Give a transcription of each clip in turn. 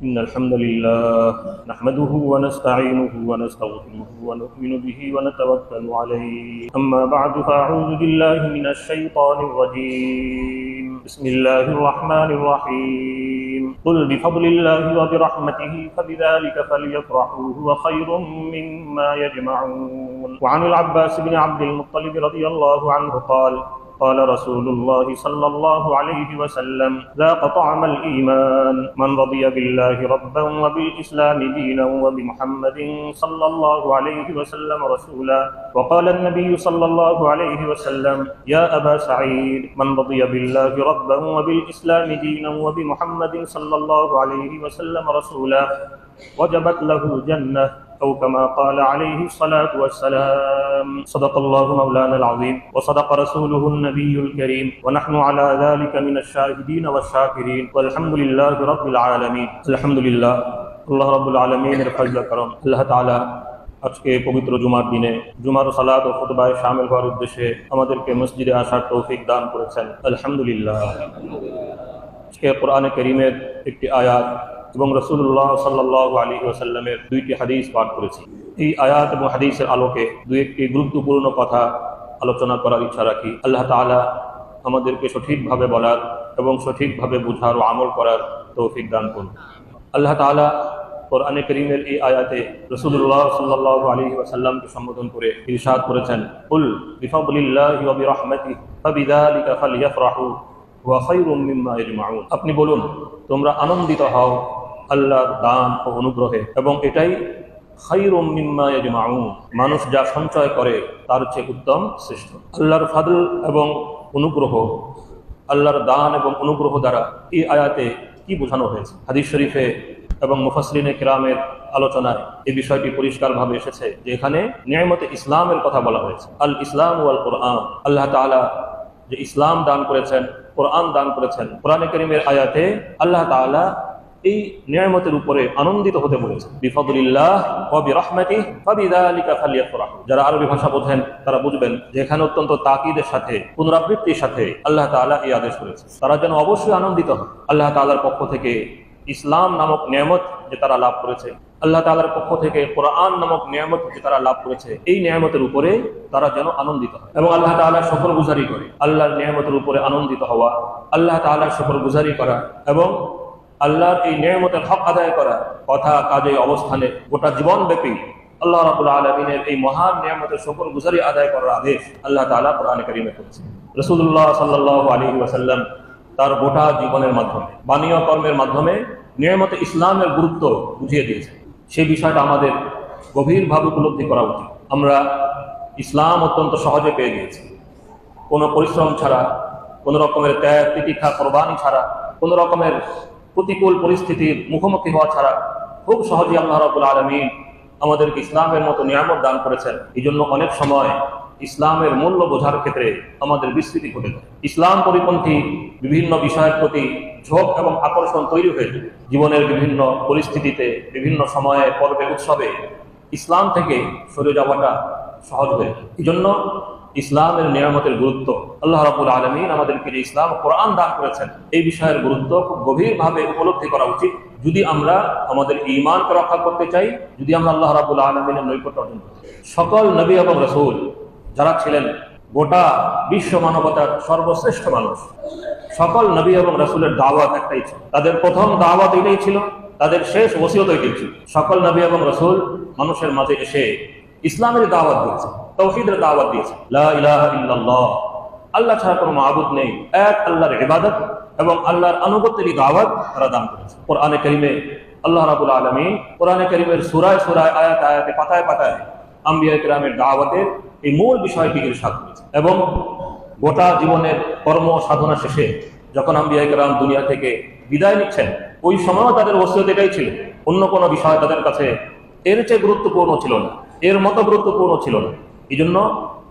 إن الحمد لله نحمده ونستعينه ونستغفره ونؤمن به ونتوكل عليه أما بعد فأعوذ بالله من الشيطان الرجيم بسم الله الرحمن الرحيم قل بفضل الله وبرحمته فبذلك فليفرحوا هو خير مما يجمعون وعن العباس بن عبد المطلب رضي الله عنه قال رسول الله صلى الله عليه وسلم ذاق طعم الإيمان من رضي بالله ربا وبالإسلام دينا وبمحمد صلى الله عليه وسلم رسولا وقال النبي صلى الله عليه وسلم يا أبا سعيد من رضي بالله ربا وبالإسلام دينا وبمحمد صلى الله عليه وسلم رسولا وجبت له الجنة أو كما قال عليه الصلاة والسلام صدق الله مولانا العظيم وصدق رسوله النبي الكريم ونحن على ذلك من الشاهدين والشاكرين والحمد لله رب العالمين الحمد لله الله رب العالمين فضل کرم الله تعالى আজকে পবিত্র জুমার দিনে জুমার সালাত ও খুতবায় শামিল হওয়ার উদ্দেশ্যে আমাদেরকে মসজিদে আসার তৌফিক দান করেছেন আলহামদুলিল্লাহ। আজকে কোরআনে কারীমের একটি আয়াত এবং রাসূলুল্লাহ সাল্লাল্লাহু আলাইহি ওয়াসাল্লামের দুইটি হাদিস পাঠ করেছি। এই আয়াত এবং হাদিসের আলোকে দুই একটি গুরুত্বপূর্ণ কথা আলোচনা করার ইচ্ছা রাখি। আল্লাহ তাআলা আমাদেরকে সঠিকভাবে বলার এবং সঠিকভাবে বুঝার ও আমল করার তৌফিক দান করুন। আল্লাহ তাআলা কোরআনে কারীমের এই আয়াতে রাসূলুল্লাহ সাল্লাল্লাহু আলাইহি ওয়াসাল্লামকে সম্বোধন করে ইরশাদ করেছেন কুল বিফাদলিল্লাহি ওয়া বিরহমাতিহি ফাবিযালিকা ফালইফরাহু ওয়া খায়রুম মিম্মা ইয়াজমাউন। আপনি বলুন তোমরা আনন্দিত হও আল্লাহর দান ও অনুগ্রহে এবং এটাই খায়রুম মিম্মা ইয়াজমাউন, মানুষ যা সঞ্চয় করে তার চেয়ে উত্তম শ্রেষ্ঠ। আল্লাহর ফাদল এবং অনুগ্রহ, আল্লাহর দান এবং অনুগ্রহ দ্বারা এই আয়াতে কি বোঝানো হয়েছে? হাদিস শরীফে এবং মুফাসসিরিনে কিরামের আলোচনায় এই বিষয়টি পরিষ্কারভাবে এসেছে যে এখানে নিয়ামতে ইসলামের কথা বলা হয়েছে। আল ইসলাম ওয়াল কোরআন, আল্লাহ তাআলা যে ইসলাম দান করেছেন, কোরআন দান করেছেন, কোরআনে কারীমের আয়াতে আল্লাহ তাআলা এই নিয়ামতের উপরে আনন্দিত হতে বলেছেন। বিফাদলিল্লাহ ওয়া বিরহমাতিহি ফাবিযালিকা ফালইফরাহু। যারা আরবি ভাষা বোঝেন তারা বুঝবেন যে এখানে অত্যন্ত তাকিদের সাথে, পুনরাবৃত্তির সাথে আল্লাহ তাআলা এই আদেশ করেছেন তারা যেন অবশ্যই আনন্দিত হয়। আল্লাহ তাআলার পক্ষ থেকে ইসলাম নামক নিয়ামত যে তারা লাভ করেছে, আল্লাহ তাআলার পক্ষ থেকে কোরআন নামক নিয়ামত যে তারা লাভ করেছে, এই নিয়ামতের উপরে তারা যেন আনন্দিত হয় এবং আল্লাহ তাআলার শুকরগুজারি করে। আল্লাহর নিয়ামতের উপরে আনন্দিত হওয়া, আল্লাহ তাআলার শুকরগুজারি করা এবং আল্লাহর এই নিয়ামতের হক আদায় করা, কথা কাজে অবস্থানে গোটা জীবনব্যাপী আল্লাহ রাব্বুল আলামিনের এই মহান নিয়ামতের শুকরগুজারি আদায় করার আদেশ আল্লাহ তাআলা কোরআনে কারীমে করেছেন। রাসূলুল্লাহ সাল্লাল্লাহু আলাইহি ওয়াসাল্লাম তার গোটা জীবনের মাধ্যমে, বাণীয় কর্মের মাধ্যমে নিয়ামতে ইসলামের গুরুত্ব বুঝিয়ে দিয়েছে। সেই বিষয়টা আমাদের গভীরভাবে উপলব্ধি করা উচিত। আমরা ইসলাম অত্যন্ত সহজে পেয়ে গিয়েছি, কোনো পরিশ্রম ছাড়া, কোনো রকমের ত্যাগ তিতিক্ষা কোরবানি ছাড়া, কোনো রকমের প্রতিকূল পরিস্থিতির মুখোমুখি হওয়া ছাড়া খুব সহজেই আল্লাহ রাব্বুল আলামিন আমাদেরকে ইসলামের মতো নিয়ামত দান করেছেন। এই জন্য অনেক সময় ইসলামের মূল্য বোঝার ক্ষেত্রে আমাদের বিস্মৃতি ঘটে যায়। ইসলাম পরিপন্থী বিভিন্ন বিষয়ের প্রতি ঝোঁক এবং আকর্ষণ তৈরি হয়ে যায়। জীবনের বিভিন্ন পরিস্থিতিতে, বিভিন্ন সময়ে, পর্বে, উৎসবে ইসলাম থেকে সরে যাওয়াটা সহজ হয়ে যায়। এই জন্য ইসলামের নিয়ামতের গুরুত্ব, আল্লাহ রাব্বুল আলামিন আমাদেরকে যে ইসলাম কোরআন দান করেছেন, এই বিষয়ের গুরুত্ব খুব গভীরভাবে উপলব্ধি করা উচিত যদি আমরা আমাদের ঈমানকে রক্ষা করতে চাই, যদি আমরা আল্লাহ রাব্বুল আলামিনের নৈকট্য অর্জন করতে চাই। সকল নবী এবং রাসূল যারা ছিলেন গোটা বিশ্ব মানবতার সর্বশ্রেষ্ঠ মানুষ, সকল নবী এবং রাসূলের দাওয়াত একটাই ছিল। তাদের প্রথম দাওয়াত এটাই ছিল, তাদের শেষ ওসিয়ত এটাই ছিল। সকল নবী এবং রাসূল মানুষের মাঝে এসে ইসলামের দাওয়াত দিয়েছে, তাওহীদের দাওয়াত দিয়েছে। লা ইলাহা ইল্লাল্লাহ, আল্লাহ ছাড়া কোনো মাবুদ নেই, এক আল্লাহর ইবাদত এবং আল্লাহর আনুগত্যের দাওয়াত তারা দান করেছে। কোরআনে কারীমে আল্লাহ রাব্বুল আলামিন কোরআনে কারীমের সূরায় সূরায়, আয়াতে আয়াতে, পাতায় পাতায় আম্বিয়া কিরামের দাওয়াতের এই মূল বিষয়টি ইরশাদ করেছে এবং গোটা জীবনের কর্ম সাধনা শেষে যখন আম্বিয়া কিরাম দুনিয়া থেকে বিদায় নিচ্ছেন, ওই সময়ও তাদের ওসিয়ত এটাই ছিল। অন্য কোনো বিষয় তাদের কাছে এর চেয়ে গুরুত্বপূর্ণ ছিল না, এর মতো গুরুত্বপূর্ণ ছিল না। এই জন্য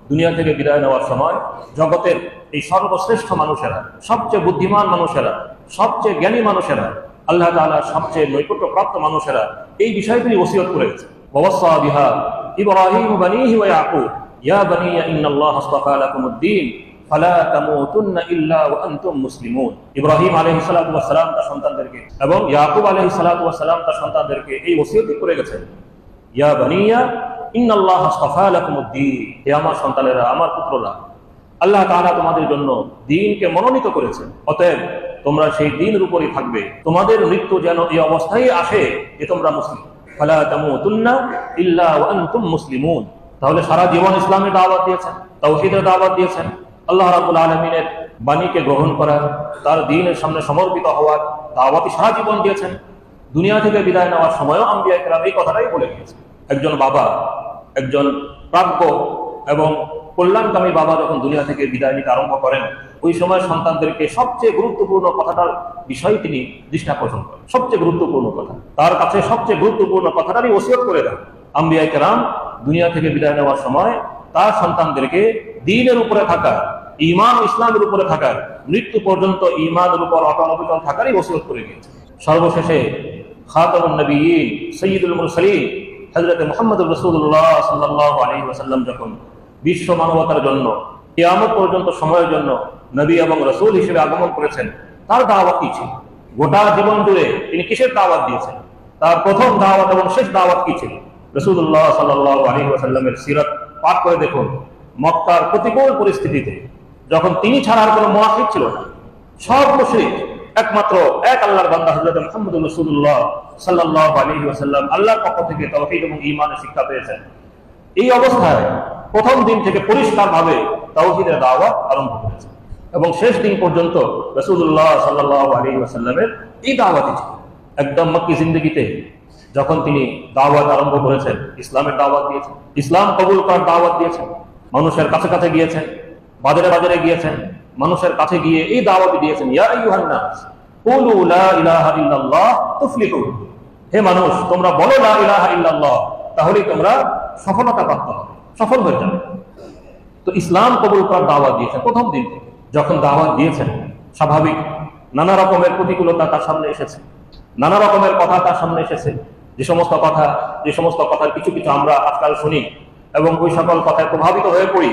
দুনিয়া থেকে বিদায় নেওয়ার সময় জগতের এই সর্বশ্রেষ্ঠ মানুষেরা, সবচেয়ে বুদ্ধিমান মানুষেরা, সবচেয়ে জ্ঞানী মানুষেরা, আল্লাহ তাআলার সবচেয়ে নৈকট্যপ্রাপ্ত মানুষেরা এই বিষয়গুলি ওসিয়ত করেছে। ওয়াসা বিহা ইব্রাহিম বানিহি ওয়া ইয়াকুব ইয়া বানিয়া ইন্নাল্লাহা আসতাফা লাকুমুদ-দীন ফালা তামুতুন্না ইল্লা ওয়া আনতুম মুসলিমুন। ইব্রাহিম আলাইহিস সালাতু ওয়াস সালাম তার সন্তানদেরকে এবং ইয়াকুব আলাইহিস সালাতু ওয়াস সালাম তার সন্তানদেরকে এই ওসিয়ত করে গেছেন, ইয়া বানিয়া ইন্নাল্লাহা আস্তাফা লাকুমুদ-দীন, হে আমার সন্তানেরা, আমার পুত্ররা, আল্লাহ তাআলা তোমাদের জন্য দ্বীনকে মনোনীত করেছেন, অতএব তোমরা সেই দ্বীনের উপরই থাকবে। তোমাদের মৃত্যু যেন এই অবস্থায় আসে যে তোমরা মুসলিম। ফালা তামুতুন্না ইল্লা ওয়া আনতুম মুসলিমুন। তাহলে সারা জীবন ইসলামের দাওয়াত দিয়েছেন, তাওহীদের দাওয়াত দিয়েছেন, আল্লাহ রাব্বুল আলামিনের বাণীকে গ্রহণ করার, তার দ্বীনের সামনে সমর্পিত হওয়ার দাওয়াতই সারা জীবন দিয়েছেন। দুনিয়া থেকে বিদায় নেওয়ার সময়ও আম্বিয়া কেরাম এই কথাটাই বলে গিয়েছেন। একজন বাবা, একজন প্রাজ্ঞ এবং কল্যাণকামী বাবা যখন দুনিয়া থেকে বিদায় নিতে আরম্ভ করেন, ওই সময় সন্তানদেরকে সবচেয়ে গুরুত্বপূর্ণ কথাটার বিষয় তিনি দৃষ্টি আকর্ষণ করেন। সবচেয়ে গুরুত্বপূর্ণ কথা, তার কাছে সবচেয়ে গুরুত্বপূর্ণ কথাটারই ওসিয়ত করে দেন। আম্বিয়া কেরাম দুনিয়া থেকে বিদায় নেওয়ার সময় তার সন্তানদেরকে দ্বীনের উপরে থাকার, ঈমান ইসলামের উপরে থাকার, মৃত্যু পর্যন্ত ঈমানের উপর অটল অবিচল থাকারই ওসিয়ত করে গিয়েছেন। সর্বশেষে খাতামুন নবিয়্যিন সাইয়্যিদুল মুরসালিন হযরত মুহাম্মদুর রাসূলুল্লাহ সাল্লাল্লাহু আলাইহি ওয়াসাল্লাম যখন বিশ্ব মানবতার জন্য কিয়ামত পর্যন্ত সময়ের জন্য নবী এবং রাসূল হিসেবে আগমন করেছেন, তার দাওয়াত কি ছিল? গোটা জীবন জুড়ে তিনি কিসের দাওয়াত দিয়েছেন? তার প্রথম দাওয়াত এবং শেষ দাওয়াত কি ছিল? রাসূলুল্লাহ সাল্লাল্লাহু আলাইহি ওয়াসাল্লামের সিরাত পাঠ করে দেখুন। মক্কার প্রতিকূল পরিস্থিতিতে যখন তিনি ছাড়া আর কোনো মুনাফিক ছিল না, সব মুশরিক, একমাত্র এক আল্লাহর বান্দা হযরত মুহাম্মদুর রাসূলুল্লাহ সাল্লাল্লাহু আলাইহি ওয়াসাল্লাম আল্লাহর পক্ষ থেকে তাওহীদ এবং ঈমানের শিক্ষা পেয়েছেন। এই অবস্থায় প্রথম দিন থেকে পরিষ্কারভাবে তাওহীদের দাওয়াত আরম্ভ করেছেন এবং শেষ দিন পর্যন্ত রাসূলুল্লাহ সাল্লাল্লাহু আলাইহি ওয়াসাল্লামের এই দাওয়াতই ছিল। একদম মক্কি জিন্দেগিতে যখন তিনি দাওয়াত আরম্ভ করেছেন, ইসলামের দাওয়াত দিয়েছেন, ইসলাম কবুল করার দাওয়াত দিয়েছেন, মানুষের কাছে কাছে গিয়েছেন, বাজারে বাজারে গিয়েছেন, মানুষের কাছে গিয়ে এই দাওয়াত দিয়েছেন, ইয়া আইয়ুহান নাস কুলু লা ইলাহা ইল্লাল্লাহ তুফলিহু, হে মানুষ তোমরা বলো লা ইলাহা ইল্লাল্লাহ, তাহলেই তোমরা সফলতা প্রাপ্ত হবে, সফল হয়ে যাবে। তো ইসলাম কবুল করার দাওয়াত দিয়েছেন প্রথম দিন থেকে। যখন দাওয়াত দিয়েছেন, স্বাভাবিক নানা রকমের প্রতিকূলতা তার সামনে এসেছে, নানা রকমের কথা তার সামনে এসেছে। যে সমস্ত কথার কিছু কিছু আমরা আজকাল শুনি এবং ওই সকল কথায় প্রভাবিত হয়ে পড়ি,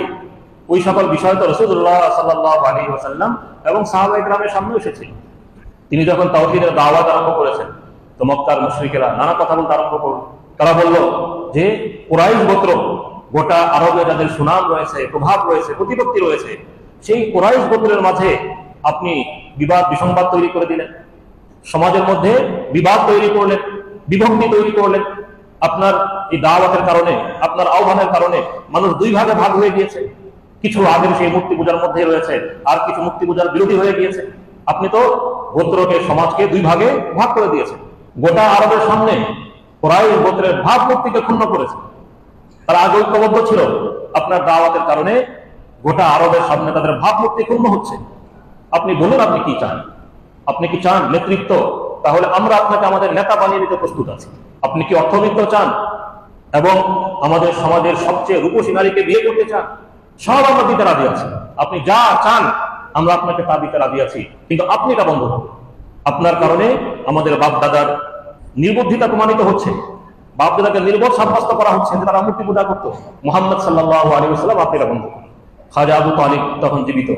ওই সকল বিষয় তো রাসূলুল্লাহ সাল্লাল্লাহু আলাইহি ওয়াসাল্লাম এবং সাহাবায়ে কেরামের সামনে এসেছে। তিনি যখন তাওহীদের দাওয়াত আরম্ভ করেছেন, তো মক্কার মুশরিকেরা নানা কথা বলতে আরম্ভ করল। তারা বলল যে কুরাইশ গোত্র, গোটা আরবে যাদের সুনাম রয়েছে, প্রভাব রয়েছে, প্রতিপত্তি রয়েছে, সেই কুরাইশ গোত্রের মাঝে আপনি বিবাদ বিসংবাদ তৈরি করে দিলেন, সমাজের মধ্যে বিবাদ তৈরি করলেন, বিভক্তি তৈরি করলেন। আপনার এই দাওয়াতের কারণে, আপনার আহ্বানের কারণে মানুষ দুই ভাগে ভাগ হয়ে গিয়েছে। কিছু আগের সেই মূর্তি পূজার মধ্যে রয়েছে, আর কিছু মূর্তি পূজার বিরোধী হয়ে গিয়েছে। আপনি তো গোত্রকে, সমাজকে দুই ভাগে ভাগ করে দিয়েছেন। গোটা আরবের সামনে কুরাইশ গোত্রের ভাবমূর্তিকে ক্ষুণ্ণ করেছে। তারা আগে ঐক্যবদ্ধ ছিল, আপনার দাওয়াতের কারণে গোটা আরবের সামনে তাদের ভাবমূর্তি ক্ষুণ্ণ হচ্ছে। আপনি বলুন আপনি কি চান? আপনি কি চান নেতৃত্ব? তাহলে আমরা আপনাকে আমাদের নেতা বানিয়ে দিতে প্রস্তুত আছি। আপনি কি অর্থবিত্ত চান এবং আমাদের সমাজের সবচেয়ে রূপসী নারীকে বিয়ে করতে চান? সব আমরা দিতে রাজি আছি। আপনি যা চান আমরা আপনাকে তা দিতে রাজি আছি, কিন্তু আপনি এটা বন্ধ করুন। আপনার কারণে আমাদের বাপ দাদার নির্বুদ্ধিতা প্রমাণিত হচ্ছে, বাপ দাদাকে নির্বোধ সাব্যস্ত করা হচ্ছে যে তারা মূর্তি পূজা করতো। মুহাম্মদ সাল্লাল্লাহু আলাইহি ওয়াসাল্লাম আপনি এটা বন্ধ করুন। খাজা আবু তালিব তখন জীবিত,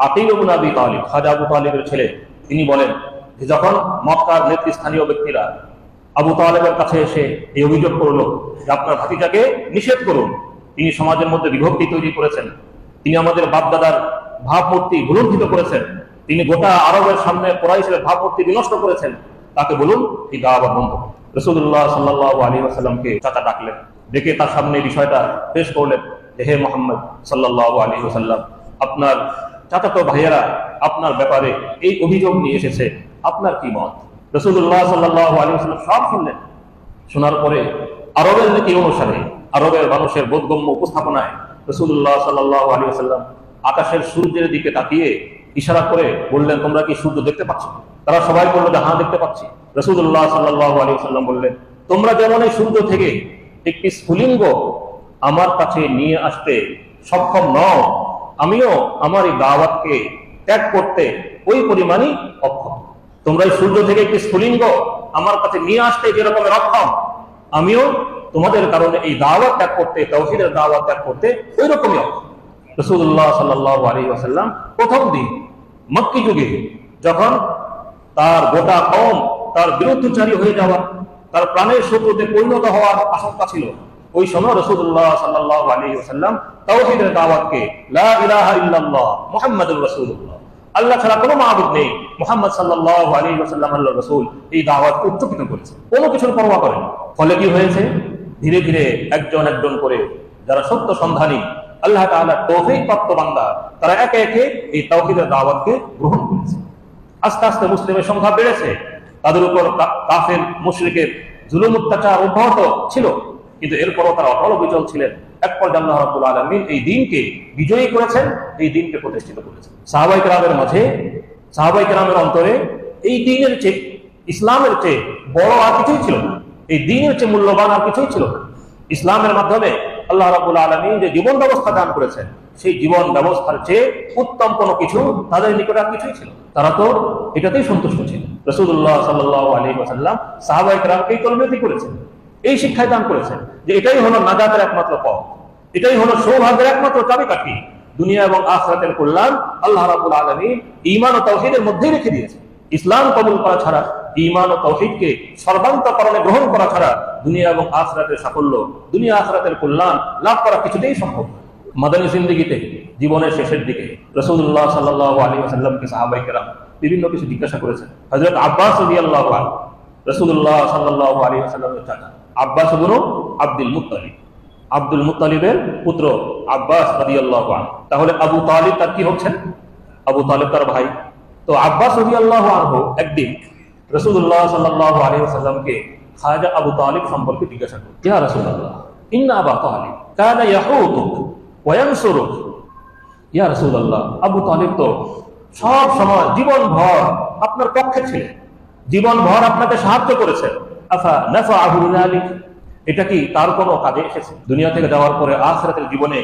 আকিল ইবনে আবি তালিব, খাজা আবু তালিবের ছেলে, তিনি বলেন যে যখন মক্কার নেতৃস্থানীয় ব্যক্তিরা আবু তালেবের কাছে এসে এই অভিযোগ করলো যে আপনার ভাতিজাকে নিষেধ করুন, তিনি সমাজের মধ্যে বিভক্তি তৈরি করেছেন, তিনি আমাদের বাপদাদার ভাবমূর্তি ভুলুণ্ঠিত করেছেন, তিনি গোটা আরবের সামনে কুরাইশের ভাবমূর্তি বিনষ্ট করেছেন, তাকে বলুন এই দাওয়াত বন্ধ। রাসূলুল্লাহ সাল্লাল্লাহু আলাইহি ওয়াসাল্লামকে চাচা ডাকলেন, ডেকে তার সামনে বিষয়টা পেশ করলেন। হে মুহাম্মদ সাল্লাল্লাহু আলাইহি ওয়াসাল্লাম, আপনার চাচাতো ভাইয়েরা আপনার ব্যাপারে এই অভিযোগ নিয়ে এসেছে, আপনার কি মত? রাসূলুল্লাহ সাল্লাল্লাহু আলাইহি ওয়াসাল্লাম সব শুনলেন। শোনার পরে আরবের নীতি অনুসারে, আরবের মানুষের বোধগম্য উপস্থাপনায় রাসূলুল্লাহ সাল্লাল্লাহু আলাইহি ওয়াসাল্লাম আকাশের সূর্যের দিকে তাকিয়ে ইশারা করে বললেন, তোমরা কি সূর্য দেখতে পাচ্ছ? তারা সবাই বলল যে হ্যাঁ দেখতে পাচ্ছি। রাসূলুল্লাহ সাল্লাল্লাহু আলাইহি ওয়াসাল্লাম বললেন, তোমরা যেমন এই সূর্য থেকে একটি স্ফুলিঙ্গ আমার কাছে নিয়ে আসতে সক্ষম নও, আমিও আমার এই দাওয়াতকে ত্যাগ করতে ওই পরিমাণই অক্ষম। তোমরা এই সূর্য থেকে একটি স্ফুলিঙ্গ আমার কাছে নিয়ে আসতে যেরকম অক্ষম, আমিও তোমাদের কারণে এই দাওয়াত ত্যাগ করতে, তাওহীদের দাওয়াত ত্যাগ করতে ওই রকমই অক্ষম। রাসূলুল্লাহ সাল্লাল্লাহু আলাইহি ওয়াসাল্লাম প্রথম দিন মক্কি যুগে যখন তার গোটা কওম তার বিরুদ্ধচারী হয়ে যাওয়ার, তার প্রাণের শত্রুতে পরিণত হওয়ার আশঙ্কা ছিল, ওই সময় রাসূলুল্লাহ সাল্লাল্লাহু আলাইহি ওয়াসাল্লাম তাওহীদের দাওয়াতকে লা ইলাহা ইল্লাল্লাহ মুহাম্মাদুর রাসূলুল্লাহ, আল্লাহ ছাড়া কোনো মাবুদ নেই, মুহাম্মদ সাল্লাল্লাহু আলাইহি ওয়াসাল্লাম আল্লাহর রাসূল, এই দাওয়াতকে উচ্চকিত করেছে, কোনো কিছুর পরোয়া করেন। ফলে কি হয়েছে, ধীরে ধীরে একজন একজন করে যারা সত্য সন্ধানী আল্লাহ তাআলার তৌফিক প্রাপ্ত বান্দা তারা একে একে এই তাওহীদের দাওয়াতকে গ্রহণ করেছে। আস্তে আস্তে মুসলিমের সংখ্যা বেড়েছে, তাদের উপর কাফের মুশরিকের জুলুম অত্যাচার অব্যাহত ছিল, কিন্তু এরপরও তারা অটল অবিচল ছিলেন। এক পর্যায়ে আল্লাহ রাব্বুল আলামিন এই দিনকে বিজয়ী করেছেন, এই দিনকে প্রতিষ্ঠিত করেছেন। সাহাবায়ে কেরামের মাঝে, সাহাবায়ে কেরামের অন্তরে এই দিনের চেয়ে, ইসলামের চেয়ে বড় আর কিছুই ছিল না, এই দিনের চেয়ে মূল্যবান আর কিছুই ছিল না। ইসলামের মাধ্যমে আল্লাহ রাব্বুল আলামিন যে জীবন ব্যবস্থা দান করেছেন, সেই জীবন ব্যবস্থার চেয়ে উত্তম কোনো কিছু তাদের নিকটে আর কিছুই ছিল, তারা তো এটাতেই সন্তুষ্ট ছিল। রাসূলুল্লাহ সাল্লাল্লাহু আলাইহি ওয়াসাল্লাম সাহাবায়ে কেরামকে এই তরবিয়তই করেছেন, এই শিক্ষায় দান করেছেন যে এটাই হলো নাজাতের একমাত্র পথ, এটাই হলো সৌভাগ্যের একমাত্র চাবিকাঠি, দুনিয়া এবং আখিরাতের কল্যাণ আল্লাহ রাব্বুল আলামিন ঈমান ও তাওহীদের মধ্যেই রেখে দিয়েছেন। ইসলাম কবুল করা ছাড়া, ঈমান ও তাওহীদকে সর্বান্তকরণে গ্রহণ করা ছাড়া দুনিয়া এবং আখিরাতের সাফল্য, দুনিয়া আখিরাতের কল্যাণ লাভ করা কিছুতেই সম্ভব নয়। মাদানী জিন্দেগিতে জীবনের শেষের দিকে রাসূলুল্লাহ সাল্লাল্লাহু আলাইহি ওয়াসাল্লামকে সাহাবায়ে কেরাম বিভিন্ন কিছু জিজ্ঞাসা করেছেন। হযরত আব্বাস রাদিয়াল্লাহু আনহু, রাসূলুল্লাহ সাল্লাল্লাহু আলাইহি ওয়াসাল্লামের চাচা আব্বাস ইবনে আব্দুল মুত্তালিব, আব্দুল মুত্তালিবের পুত্র আব্বাস রাদিয়াল্লাহু আনহু। তাহলে আবু তালিব তার কি হচ্ছেন? আবু তালিব তার ভাই। তো আব্বাস রাদিয়াল্লাহু আনহু একদিন রাসূলুল্লাহ সাল্লাল্লাহু আলাইহি ওয়াসাল্লামকে খাজা আবু তালিব সম্পর্কে জিজ্ঞাসা করেন, ইয়া রাসূলুল্লাহ ইন্না আবা তালিব কানা ইয়াহুতুক ওয়া ইয়ানসুরুক। ইয়া রাসূলুল্লাহ, আবু তালিব তো সব সময় জীবন ভর আপনার পক্ষে ছিলেন, জীবন ভর আপনাকে সাহায্য করেছেন, আফা নাফাআহু যালিক, এটা কি তার কোনো কাজে এসেছে? দুনিয়া থেকে যাওয়ার পরে আখিরাতের জীবনে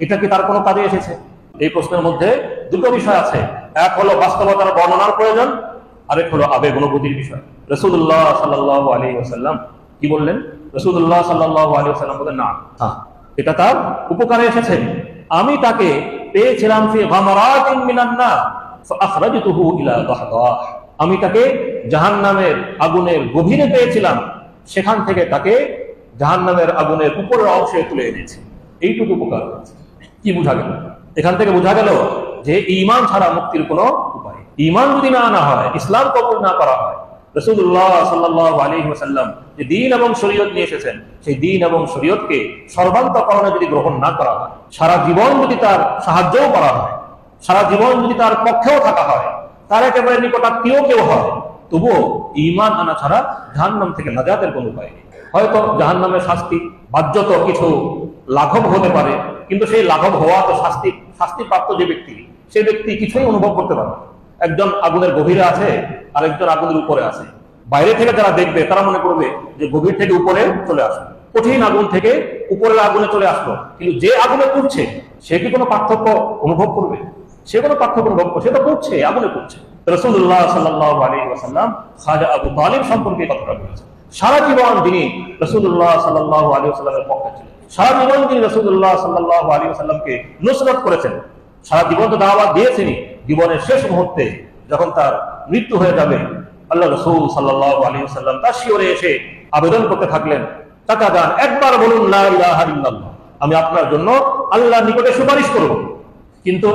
এটা কি তার কোনো কাজে এসেছে? এই প্রশ্নের মধ্যে দুটো বিষয় আছে, এক হলো বাস্তবতার বর্ণনার প্রয়োজন, আরেক হলো আবেগ অনুভূতির বিষয়। রাসূলুল্লাহ সাল্লাল্লাহু আলাইহি ওয়াসাল্লাম কি বললেন? রাসূলুল্লাহ সাল্লাল্লাহু আলাইহি ওয়াসাল্লাম বলেন, না, হ্যাঁ, এটা তার উপকারে এসেছে। আমি তাকে পেয়েছিলাম ফি গামারাতিন মিনান নার ফাআখরাজতুহু ইলা দাহদাহ, আমি তাকে জাহান্নামের আগুনের গভীরে পেয়েছিলাম, সেখান থেকে তাকে জাহান্নামের আগুনের উপরের অংশে তুলে এনেছি। এইটুকু উপকার হয়েছে। কি বোঝা গেল? এখান থেকে বোঝা গেল যে ঈমান ছাড়া মুক্তির কোনো উপায়, ঈমান যদি না আনা হয়, ইসলাম কবুল না করা হয়, রাসূলুল্লাহ সাল্লাল্লাহু আলাইহি ওয়াসাল্লাম যে দ্বীন এবং শরীয়ত নিয়ে এসেছেন, সেই দ্বীন এবং শরীয়তকে সর্বান্তকরণে যদি গ্রহণ না করা হয়, সারা জীবন যদি তার সাহায্যও করা হয়, সারা জীবন যদি তার পক্ষেও থাকা হয়, তার একেবারে নিকটাত্মীয় কেউ হয়, তবুও ঈমান আনা ছাড়া জাহান্নাম থেকে নাজাতের কোনো উপায় নেই। হয়তো জাহান্নামের শাস্তি বাহ্যত কিছু লাঘব হতে পারে, কিন্তু সেই লাঘব হওয়া তো শাস্তিপ্রাপ্ত যে ব্যক্তি, সেই ব্যক্তি কিছুই অনুভব করতে পারে না। একজন আগুনের গভীরে আছে, আর একজন আগুনের উপরে আছে। বাইরে থেকে যারা দেখবে তারা মনে করবে যে গভীর থেকে উপরে চলে আসলো, কঠিন আগুন থেকে উপরের আগুনে চলে আসলো, কিন্তু যে আগুনে পুড়ছে সে কি কোনো পার্থক্য অনুভব করবে? সে কোনো পার্থক্য অনুভব করছে, সে তো পুড়ছে, আগুনে পুড়ছে। রাসূলুল্লাহ সাল্লাল্লাহু আলাইহি ওয়াসাল্লাম খাজা আবু তালিব সম্পর্কে কথাটা বলেছেন। সারা জীবন তিনি রাসূলুল্লাহ সাল্লাল্লাহু আলাইহি ওয়াসাল্লামের পক্ষে ছিলেন, সারা জীবন তিনি রাসূলুল্লাহ সাল্লাল্লাহু আলাইহি ওয়াসাল্লামকে নুসরত করেছেন, সারা জীবন তো দাওয়াত দিয়েছেনই। জীবনের শেষ মুহূর্তে যখন তার মৃত্যু হয়ে যাবে, আল্লাহ রাসূল সাল্লাল্লাহু আলাইহি ওয়াসাল্লাম তার শিয়রে এসে আবেদন করতে থাকলেন, চাচা যান, একবার বলুন লা ইলাহা ইল্লাল্লাহ, আমি আপনার জন্য আল্লাহর নিকটে সুপারিশ করব। কিন্তু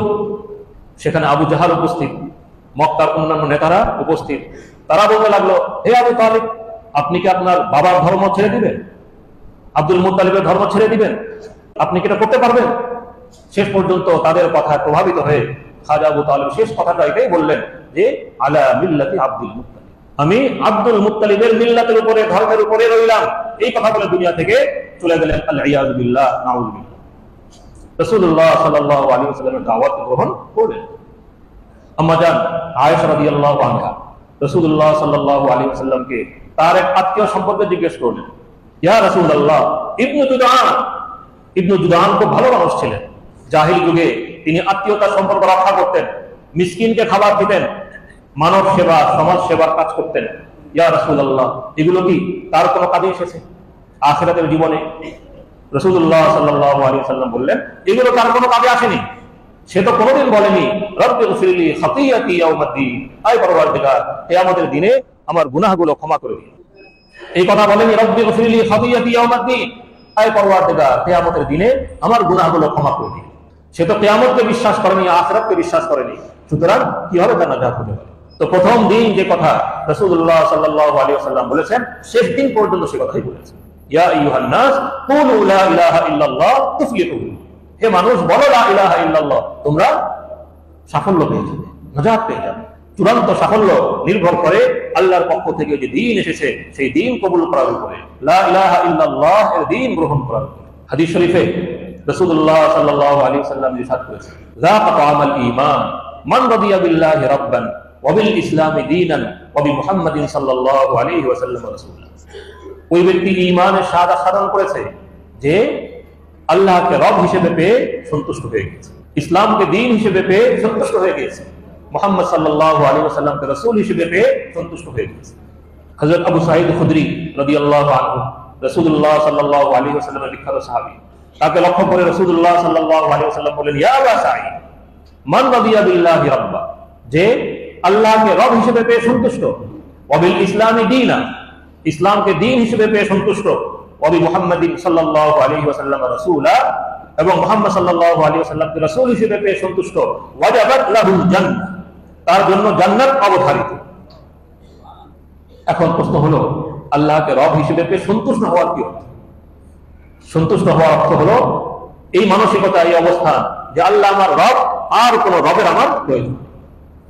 সেখানে আবু জাহাল উপস্থিত, মক্কার অন্যান্য নেতারা উপস্থিত, তারা বলতে লাগলো, হে আবু তালিব, আপনি কি আপনার বাবার ধর্ম ছেড়ে দিবেন? আব্দুল মুত্তালিবের ধর্ম ছেড়ে দিবেন? আপনি কি এটা করতে পারবেন? শেষ পর্যন্ত তাদের কথায় প্রভাবিত হয়ে খাজা আবু তালিব শেষ কথাটা এটাই বললেন যে আলা মিল্লাতি আব্দুল মুত্তালিব, আমি আব্দুল মুত্তালিবের মিল্লাতের উপরে, ধর্মের উপরে রইলাম। এই কথা বলে দুনিয়া থেকে চলে গেলেন। আল ইয়াযু বিল্লাহ, নাউযু বিল্লাহ। রাসূলুল্লাহ সাল্লাল্লাহু আলাইহি ওয়াসাল্লামের দাওয়াত গ্রহণ করলেন। আম্মা জান আয়েশা রাদিয়াল্লাহু আনহা রাসূলুল্লাহ সাল্লাল্লাহু আলাইহি ওয়াসাল্লামকে তার এক আত্মীয় সম্পর্কে জিজ্ঞেস করলেন, ইয়া রাসূলুল্লাহ, ইবনু জুদান খুব ভালো মানুষ ছিলেন। জাহিল যুগে তিনি আত্মীয়তার সম্পর্ক রক্ষা করতেন, মিসকিনকে খাবার দিতেন, মানব সেবা, সমাজ সেবার কাজ করতেন। ইয়া রাসূলুল্লাহ, এগুলো কি তার কোনো কাজে এসেছে আখিরাতের জীবনে? রাসূলুল্লাহ সাল্লাল্লাহু আলাইহি ওয়াসাল্লাম বললেন, এগুলো তার কোনো কাজে আসেনি। সে তো কোনোদিন বলেনি রব্বি গফিরলি খাতিয়াতি ইয়াউমাদ্দিন, আয় পরওয়ারদিগার কিয়ামতের দিনে আমার গুনাহগুলো ক্ষমা করে দিন। এই কথা বলেনি রব্বি গফিরলি খাতিয়াতি ইয়াউমাদ্দিন, আয় পরওয়ারদিগার কিয়ামতের দিনে আমার গুনাহগুলো ক্ষমা করে দিন। সে তো কিয়ামতকে বিশ্বাস করেনি, আখিরাতকে বিশ্বাস করেনি, সুতরাং কিভাবে তার নাজাত হতে পারে? তো প্রথম দিন যে কথা রাসূলুল্লাহ সাল্লাল্লাহু আলাইহি ওয়াসাল্লাম বলেছেন, শেষ দিন পর্যন্ত সে কথাই বলেছেন, ইয়া আইয়ুহান নাস কুলু লা ইলাহা ইল্লাল্লাহ তুফলিহু, হে মানুষ বলো লা ইলাহা ইল্লাল্লাহ, তোমরা সাফল্য পেয়ে যাবে, নাজাত পেয়ে যাবে। চূড়ান্ত সাফল্য নির্ভর করে আল্লাহর পক্ষ থেকে যে দ্বীন এসেছে সেই দ্বীন কবুল করার উপরে, লা ইলাহা ইল্লাল্লাহ এর দ্বীন গ্রহণ করার উপরে। হাদিস শরীফে রাসূলুল্লাহ সাল্লাল্লাহু আলাইহি ওয়াসাল্লাম ইরশাদ করেছেন, যাকা তাআমাল ঈমান মান রাদিয়া বিল্লাহি রাব্বান ওয়া বিল ইসলামি দীনান ওয়া বি মুহাম্মাদিন সাল্লাল্লাহু আলাইহি ওয়াসাল্লাম রাসূলা। ওই ব্যক্তি ঈমানের স্বাদ আস্বাদন করেছে যে আল্লাহকে রব হিসেবে পেয়ে সন্তুষ্ট হয়ে গেছে, ইসলামকে দ্বীন হিসেবে পেয়ে সন্তুষ্ট হয়ে গেছে, মুহাম্মদ সাল্লাল্লাহু আলাইহি ওয়াসাল্লামকে রাসূল হিসেবে পেয়ে সন্তুষ্ট হয়ে গেছে। হযরত আবু সাঈদ খুদরি রাদিয়াল্লাহু আনহু রাসূলুল্লাহ সাল্লাল্লাহু আলাইহি ওয়াসাল্লামের বিখ্যাত সাহাবী, তাকে লক্ষ্য করে রাসূলুল্লাহ সাল্লাল্লাহু আলাইহি ওয়াসাল্লাম বলেন, ইয়া আবা সাঈদ মান রাদিয়া বিল্লাহি রাব্বা, যে আল্লাহকে রব হিসেবে পেয়ে সন্তুষ্ট, ওয়া বিল ইসলামি দীনা, ইসলামকে দ্বীন হিসেবে পেয়ে সন্তুষ্ট, ওয়া বি মুহাম্মাদিন সাল্লাল্লাহু আলাইহি ওয়াসাল্লাম রাসূলা, এবং মুহাম্মদ সাল্লাল্লাহু আলাইহি ওয়াসাল্লামকে রাসূল হিসেবে পেয়ে সন্তুষ্ট, ওয়াজাবাত লাহুল জান্নাহ, তার জন্য জান্নাত অবধারিত। এখন প্রশ্ন হলো, আল্লাহকে রব হিসেবে পেয়ে সন্তুষ্ট হওয়ার কি অর্থ? সন্তুষ্ট হওয়ার অর্থ হলো এই মানসিকতা, এই অবস্থান যে আল্লাহ আমার রব, আর কোন রবের আমার প্রয়োজন,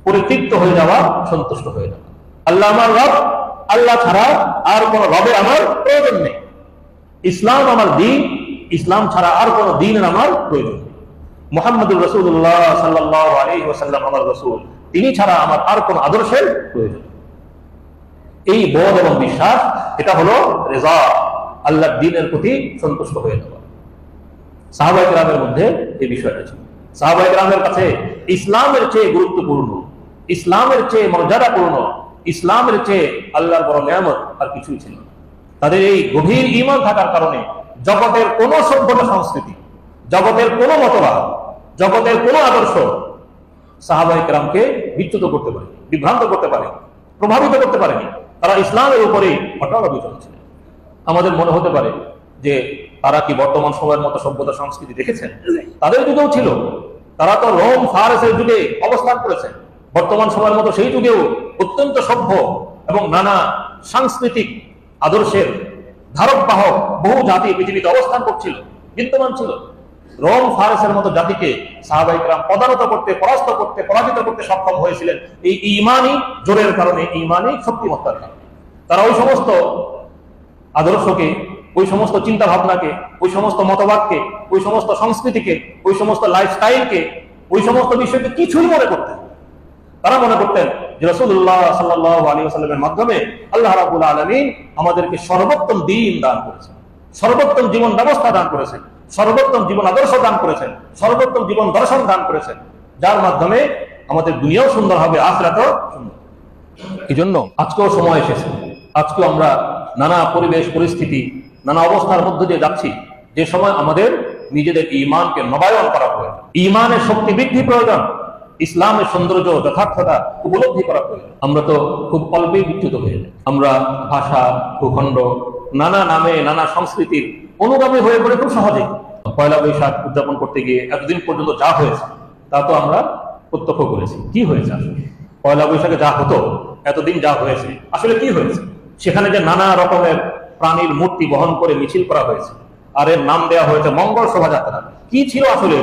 পরিতৃপ্ত হয়ে যাওয়া, সন্তুষ্ট হয়ে যাওয়া। আল্লাহ আমার রব, আল্লাহ ছাড়া আর কোন রবের আমার প্রয়োজন নেই। ইসলাম আমার দ্বীন, ইসলাম ছাড়া আর কোন দ্বীনের আমার প্রয়োজন নেই। মুহাম্মদুর রাসূলুল্লাহ সাল্লাল্লাহু আলাইহি ওয়াসাল্লাম আমার রাসূল, তিনি ছাড়া আমার আর কোন আদর্শের প্রয়োজন। এই বোধ এবং বিশ্বাস, এটা হলো রেজা, আল্লাহর দ্বীনের প্রতি সন্তুষ্ট হয়ে যাওয়া। সাহাবায়ে কেরামের মধ্যে এই বিষয়টা ছিল। সাহাবায়ে কেরামের কাছে ইসলামের চেয়ে গুরুত্বপূর্ণ, ইসলামের চেয়ে মর্যাদাপূর্ণ, ইসলামের চেয়ে আল্লাহর বড় নিয়ামত আর কিছুই ছিল না। তাদের এই গভীর ঈমান থাকার কারণে জগতের কোন সভ্যতা সংস্কৃতি, জগতের কোন মতবাদ, জগতের কোন আদর্শ সাহাবায়ে কেরামকে বিচ্যুত করতে পারে, বিভ্রান্ত করতে পারে, প্রভাবিত করতে পারেনি। তারা ইসলামের উপরে অটল অবিচল ছিলেন। আমাদের মনে হতে পারে যে তারা কি বর্তমান সময়ের মতো সভ্যতা সংস্কৃতি দেখেছেন? তাদের যুগেও ছিল, তারা তো রোম ফারসের যুগে অবস্থান করেছেন। বর্তমান সময়ের মতো সেই যুগেও অত্যন্ত সভ্য এবং নানা সাংস্কৃতিক আদর্শের ধারক বাহক বহু জাতি পৃথিবীতে অবস্থান করছিল, বিদ্যমান ছিল। রোম ফারসের মতো জাতিকে সাহাবায়ে কেরাম পদানত করতে, পরাস্ত করতে, পরাজিত করতে সক্ষম হয়েছিলেন এই ঈমানি জোরের কারণে, ঈমানি শক্তিমত্তার কারণে। তারা ওই সমস্ত আদর্শকে, ওই সমস্ত চিন্তা ভাবনাকে, ওই সমস্ত মতবাদকে, ওই সমস্ত সংস্কৃতিকে, ওই সমস্ত লাইফস্টাইলকে, ওই সমস্ত বিষয়কে কিছুই মনে করতেন। তারা মনে করতেন যে রাসূলুল্লাহ সাল্লাল্লাহু আলাইহি ওয়াসাল্লামের মাধ্যমে আল্লাহ রাব্বুল আলামিন আমাদেরকে সর্বোত্তম দ্বীন দান করেছেন, সর্বোত্তম জীবন ব্যবস্থা দান করেছেন, সর্বোত্তম জীবন আদর্শ দান করেছেন, সর্বোত্তম জীবন দর্শন দান করেছেন, যার মাধ্যমে আমাদের দুনিয়াও সুন্দর হবে, আখিরাতও সুন্দর। এই জন্য আজকেও সময় এসেছে, আজকেও আমরা নানা পরিবেশ পরিস্থিতি, নানা অবস্থার মধ্য দিয়ে যাচ্ছি, যে সময় আমাদের নিজেদের ঈমানকে নবায়ন করা প্রয়োজন, ঈমানের শক্তি বৃদ্ধি প্রয়োজন, ইসলামের সৌন্দর্য যথার্থতা উপলব্ধি করা প্রয়োজন। আমরা তো খুব অল্পেই বিচ্যুত হয়ে যাই। আমরা ভাষা, ভূখণ্ড, নানা নামে, নানা সংস্কৃতির অনুগামী হয়ে পড়ে খুব সহজে। পয়লা বৈশাখ উদযাপন করতে গিয়ে এতদিন পর্যন্ত যা হয়েছে তা তো আমরা প্রত্যক্ষ করেছি। কি হয়েছে আসলে পয়লা বৈশাখে যা হতো, এতদিন যা হয়েছে, আসলে কি হয়েছে? সেখানে যে নানা রকমের প্রাণীর মূর্তি বহন করে মিছিল করা হয়েছে, আর এর নাম দেওয়া হয়েছে মঙ্গল শোভাযাত্রা। কি ছিল আসলে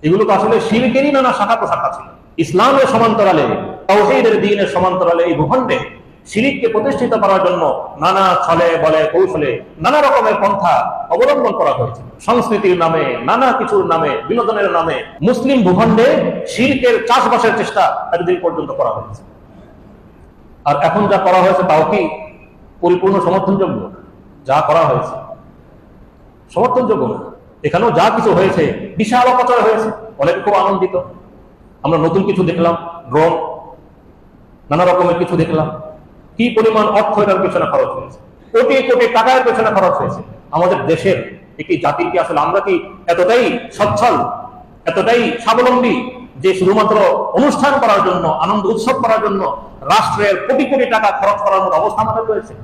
এগুলো? তো আসলে শিরকেরই নানা শাখা প্রশাখা ছিল। ইসলামের সমান্তরালে, তাওহীদের দ্বীনের সমান্তরালে এই ভূখণ্ডে শিরককে প্রতিষ্ঠিত করার জন্য নানা ছলে বলে কৌশলে নানা রকমের পন্থা অবলম্বন করা হয়েছে। সংস্কৃতির নামে, নানা কিছুর নামে, বিনোদনের নামে মুসলিম ভূখণ্ডে শিরকের চাষবাসের চেষ্টা এতদিন পর্যন্ত করা হয়েছে। আর এখন যা করা হয়েছে তাও কি পরিপূর্ণ সমর্থনযোগ্য? যা করা হয়েছে সমর্থনযোগ্য না। এখানেও যা কিছু হয়েছে বিশাল অপচয় হয়েছে, অনেকে খুব আনন্দিত। আমরা নতুন কিছু দেখলাম, ড্রোন, নানা রকমের কিছু দেখলাম। কি পরিমাণ অর্থ এটার পেছনে খরচ হয়েছে, কোটি কোটি টাকার পেছনে খরচ হয়েছে। আমাদের দেশের একটি জাতির কি আসলে আমরা কি এতটাই সচ্ছল, এতটাই স্বাবলম্বী যে শুধুমাত্র অনুষ্ঠান করার জন্য, আনন্দ উৎসব করার জন্য রাষ্ট্রের কোটি কোটি টাকা খরচ করার মতো অবস্থা আমাদের রয়েছে।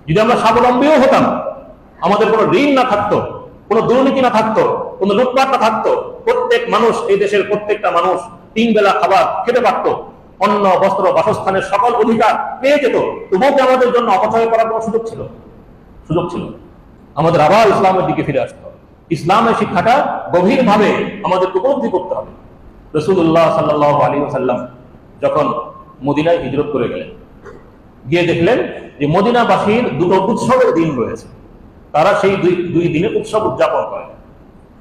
যদি আমরা স্বাবলম্বীও হতাম, আমাদের কোনো ঋণ না থাকতো, কোনো দুর্নীতি না থাকতো, কোনো লুটপাট না থাকতো, প্রত্যেক মানুষ, এই দেশের প্রত্যেকটা মানুষ 3 বেলা খাবার খেতে পারত, অন্ন, বস্ত্র, বাসস্থানের সকল অধিকার পেয়ে যেত, তবুও কি আমাদের জন্য অপচয় করার কোনো সুযোগ ছিল? সুযোগ ছিল। আমাদের আবার ইসলামের দিকে ফিরে আসতে হবে। ইসলামের শিক্ষাটা গভীরভাবে আমাদের উপলব্ধি করতে হবে। রাসূলুল্লাহ সাল্লাল্লাহু আলাইহি ওয়াসাল্লাম যখন মদিনায় হিজরত করে গেলেন, গিয়ে দেখলেন যে মদিনাবাসীর দুটো উৎসবের দিন রয়েছে, তারা সেই দুই দিনে উৎসব উদযাপন করে।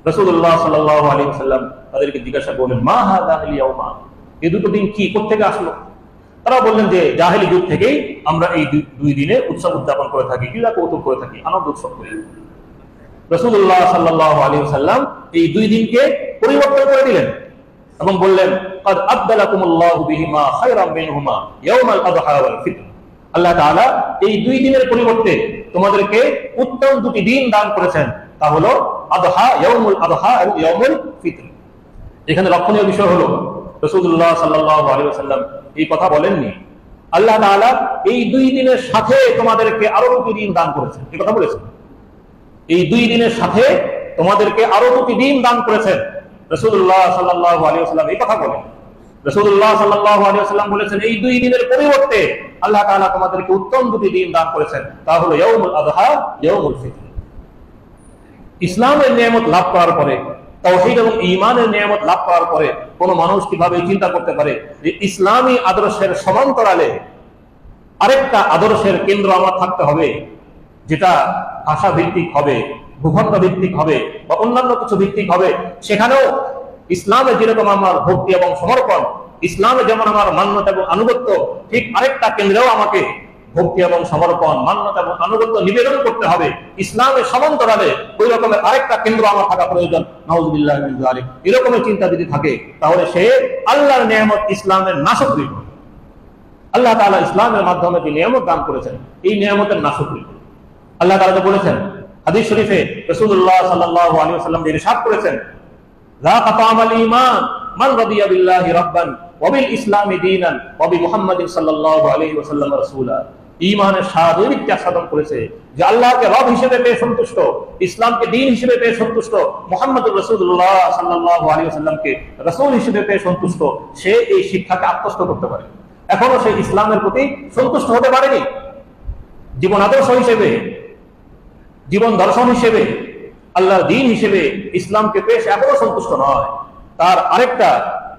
রাসূলুল্লাহ সাল্লাল্লাহু আলাইহি ওয়াসাল্লাম তাদেরকে জিজ্ঞাসা করলেন, মা হাযাল ইয়াউমা, এই দুটো দিন কি, কোত্থেকে আসলো? তারা বললেন যে জাহেলি যুগ থেকেই আমরা এই দুই দিনে উৎসব উদযাপন করে থাকি, ক্রীড়া কৌতুক করে থাকি, আনন্দ উৎসব করি। রাসূলুল্লাহ সাল্লাল্লাহু আলাইহি ওয়াসাল্লাম এই 2 দিনকে পরিবর্তন করে দিলেন এবং বললেন, ক্বাদ আবদালাকুমুল্লাহু বিহিমা খায়রাম মিনহুমা ইয়াউমাল আযহা ওয়াল ফিতর। আল্লাহ তাআলা এই 2 দিনের পরিবর্তে তোমাদেরকে উত্তম 2টি দিন দান করেছেন, তা হলো আযহা, ইয়াউমুল আযহা এবং ইয়াউমুল ফিতর। এখানে লক্ষণীয় বিষয় হলো রাসূলুল্লাহ সাল্লাল্লাহু আলাইহি ওয়াসাল্লাম এই কথা বলেননি আল্লাহ তাআলা এই 2 দিনের সাথে তোমাদেরকে আরো 2টি দিন দান করেছেন, এই কথা বলেছেন। এই 2 দিনের সাথে তোমাদেরকে আরো 2টি দিন দান করেছেন, রাসূলুল্লাহ সাল্লাল্লাহু আলাইহি ওয়াসাল্লাম এই কথা বলেন। রাসূলুল্লাহ সাল্লাল্লাহু আলাইহি ওয়াসাল্লাম বলেছেন এই 2 দিনের পরিবর্তে আল্লাহ তাআলা তোমাদেরকে উত্তম 2টি দিন দান করেছেন, তা হলো ইয়াউমুল আযহা, ইয়াউমুল ফিতর। ইসলামের নিয়ামত লাভ করার পরে, তাওহীদ এবং ঈমানের নিয়ামত লাভ করার পরে কোন মানুষ কিভাবে চিন্তা করতে পারে যে ইসলামী আদর্শের সমান্তরালে আরেকটা আদর্শের কেন্দ্র আমার থাকতে হবে, যেটা ভাষা ভিত্তিক হবে, ভূখণ্ড ভিত্তিক হবে বা অন্যান্য কিছু ভিত্তিক হবে। সেখানেও ইসলামে যেরকম আমার ভক্তি এবং সমর্পণ, ইসলামে যেমন আমার মান্যতা এবং আনুগত্য, ঠিক আরেকটা কেন্দ্রেও আমাকে ভক্তি এবং সমর্পণ, মান্যতা এবং আনুগত্য নিবেদন করতে হবে। ইসলামের সমান্তরালে ওই রকমের আরেকটা কেন্দ্র আমার থাকা প্রয়োজন। নাউযুবিল্লাহ মিন যালিক। এরকমের চিন্তা যদি থাকে তাহলে সে আল্লাহর নিয়ামত ইসলামের নাশকরি করে। আল্লাহ তাআলা ইসলামের মাধ্যমে যে নিয়ামত দান করেছেন, এই নিয়ামতের নাশকরি করে। আল্লাহ তাআলা বলেছেন হাদিস শরীফে, রাসূলুল্লাহ সাল্লাল্লাহু আলাইহি ওয়াসাল্লাম যে ইরশাদ করেছেন, যাকা তাআমাল ঈমান মান রাদিয়া বিল্লাহি রাব্বান ওয়া বিল ইসলামি দীনান ওয়া বি মুহাম্মাদিন সাল্লাল্লাহু আলাইহি ওয়াসাল্লাম রাসূলা। ঈমানের স্বাদ ওই ব্যক্তি আস্বাদন করেছে যে আল্লাহকে রব হিসেবে পেয়ে সন্তুষ্ট, ইসলামকে দ্বীন হিসেবে পেয়ে সন্তুষ্ট, মুহাম্মদুর রাসূলুল্লাহ সাল্লাল্লাহু আলাইহি ওয়াসাল্লামকে রাসূল হিসেবে পেয়ে সন্তুষ্ট, সে এই শিক্ষাকে আত্মস্থ করতে পারে। এখনো সে ইসলামের প্রতি সন্তুষ্ট হতে পারেনি। জীবন আদর্শ হিসেবে, জীবন দর্শন হিসেবে, আল্লাহর দ্বীন হিসেবে ইসলামকে পেয়ে সে এখনো সন্তুষ্ট নয়। তার আরেকটা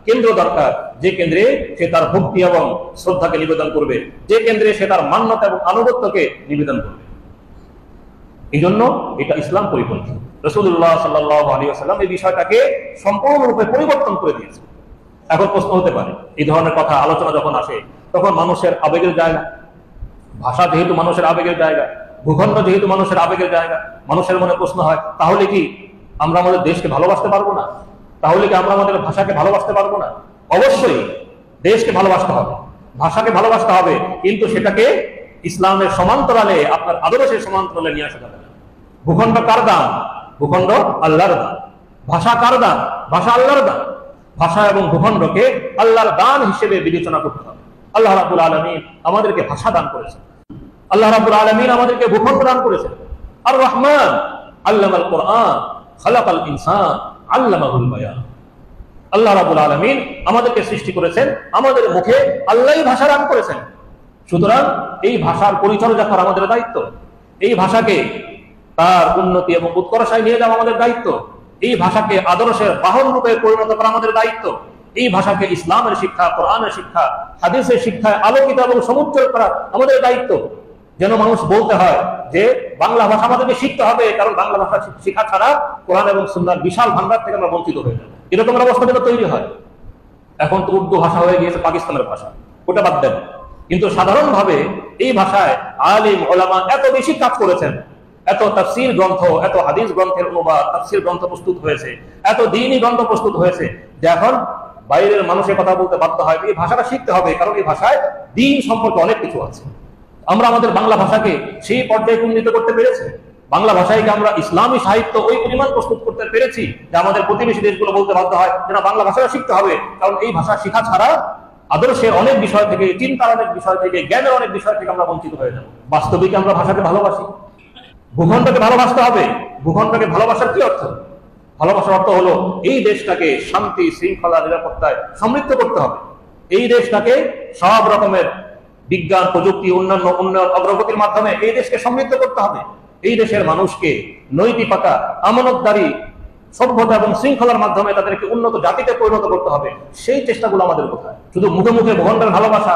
কেন্দ্র দরকার, যে কেন্দ্রে সে তার ভক্তি এবং শ্রদ্ধাকে নিবেদন করবে, যে কেন্দ্রে সে তার মান্যতা এবং আনুগত্যকে নিবেদন করবে। এই জন্য এটা ইসলাম পরিপন্থী। রাসূলুল্লাহ সাল্লাল্লাহু আলাইহি ওয়াসাল্লাম এই বিষয়টাকে সম্পূর্ণরূপে পরিবর্তন করে দিয়েছে। এখন প্রশ্ন হতে পারে, এই ধরনের কথা আলোচনা যখন আসে তখন মানুষের আবেগের জায়গা, ভাষা যেহেতু মানুষের আবেগের জায়গা, ভূখণ্ড যেহেতু মানুষের আবেগের জায়গা, মানুষের মনে প্রশ্ন হয়, তাহলে কি আমরা আমাদের দেশকে ভালোবাসতে পারবো না? তাহলে কি আমরা আমাদের ভাষাকে ভালোবাসতে পারবো না? অবশ্যই দেশকে ভালোবাসতে হবে, ভাষাকে ভালোবাসতে হবে, কিন্তু সেটাকে ইসলামের সমান্তরালে, আপনার আদর্শের সমান্তরালে নিয়ে আসা যাবে না। ভূখণ্ড কার দান? ভূখণ্ড আল্লাহর দান। ভাষা কার দান? ভাষা আল্লাহর দান। ভাষা এবং ভূখণ্ডকে আল্লাহর দান হিসেবে বিবেচনা করতে হবে। আল্লাহ রাব্বুল আলামিন আমাদেরকে ভাষা দান করেছেন, আল্লাহ রাব্বুল আলামিন আমাদেরকে ভূখণ্ড দান করেছেন। আর রহমান আল্লামাল কোরআন খালাকাল ইনসান আল্লামাহুল বায়ান। আল্লাহ রাব্বুল আলামিন আমাদেরকে সৃষ্টি করেছেন, আমাদের মুখে আল্লাহই ভাষা দান করেছেন। সুতরাং এই ভাষার পরিচর্যা করা আমাদের দায়িত্ব, এই ভাষাকে তার উন্নতি এবং উৎকর্ষায় নিয়ে যাওয়া আমাদের দায়িত্ব, এই ভাষাকে আদর্শের বাহন রূপে পরিণত করা আমাদের দায়িত্ব, এই ভাষাকে ইসলামের শিক্ষা, কোরআনের শিক্ষা, হাদিসের শিক্ষায় আলোকিত এবং সমুজ্জ্বল করা আমাদের দায়িত্ব। যেন মানুষ বলতে হয় যে বাংলা ভাষা আমাদেরকে শিখতে হবে, কারণ বাংলা ভাষা শিক্ষা ছাড়া কোরআন এবং সুন্নাহর বিশাল ভান্ডার থেকে আমরা বঞ্চিত হয়ে যাবো। এরকমের অবস্থা যেন তৈরি হয়। এখন তো উর্দু ভাষা হয়ে গিয়েছে পাকিস্তানের ভাষা, ওটা বাদ দেন। কিন্তু সাধারণভাবে এই ভাষায় আলিম ওলামা এত বেশি কাজ করেছেন, এত তাফসীর গ্রন্থ, এত হাদিস গ্রন্থের অনুবাদ, তাফসীর গ্রন্থ প্রস্তুত হয়েছে, এত দ্বীনি গ্রন্থ প্রস্তুত হয়েছে, যে এখন বাইরের মানুষের কথা বলতে বাধ্য হয় এই ভাষাটা শিখতে হবে, কারণ এই ভাষায় দ্বীন সম্পর্কে অনেক কিছু আছে। আমরা আমাদের বাংলা ভাষাকে সেই পর্যায়ে উন্নীত করতে পেরেছি? বাংলা ভাষাকে আমরা ইসলামী সাহিত্য ওই পরিমাণ প্রস্তুত করতে পেরেছি যে আমাদের প্রতিবেশী দেশগুলো বলতে বাধ্য হয় যে না, বাংলা ভাষাটা শিখতে হবে, কারণ এই ভাষা শেখা ছাড়া আদর্শের অনেক বিষয় থেকে, চিন্তার অনেক বিষয় থেকে, জ্ঞানের অনেক বিষয় থেকে আমরা বঞ্চিত হয়ে যাব। বাস্তবিক আমরা ভাষাকে ভালোবাসি, ভূখণ্ডকে ভালোবাসতে হবে। ভূখণ্ডকে ভালোবাসার কি অর্থ? ভালোবাসার অর্থ হলো এই দেশটাকে শান্তি, শৃঙ্খলা, নিরাপত্তায় সমৃদ্ধ করতে হবে। এই দেশটাকে সব রকমের বিজ্ঞান, প্রযুক্তি, অন্যান্য উন্নয়ন, অগ্রগতির মাধ্যমে এই দেশকে সমৃদ্ধ করতে হবে। এই দেশের মানুষকে নৈতিকতা, আমানতদারি, সভ্যতা এবং শৃঙ্খলার মাধ্যমে তাদেরকে উন্নত জাতিতে পরিণত করতে হবে। সেই চেষ্টাগুলো আমাদের কোথায়? শুধু মুখে মুখে ভূখণ্ডের ভালোবাসা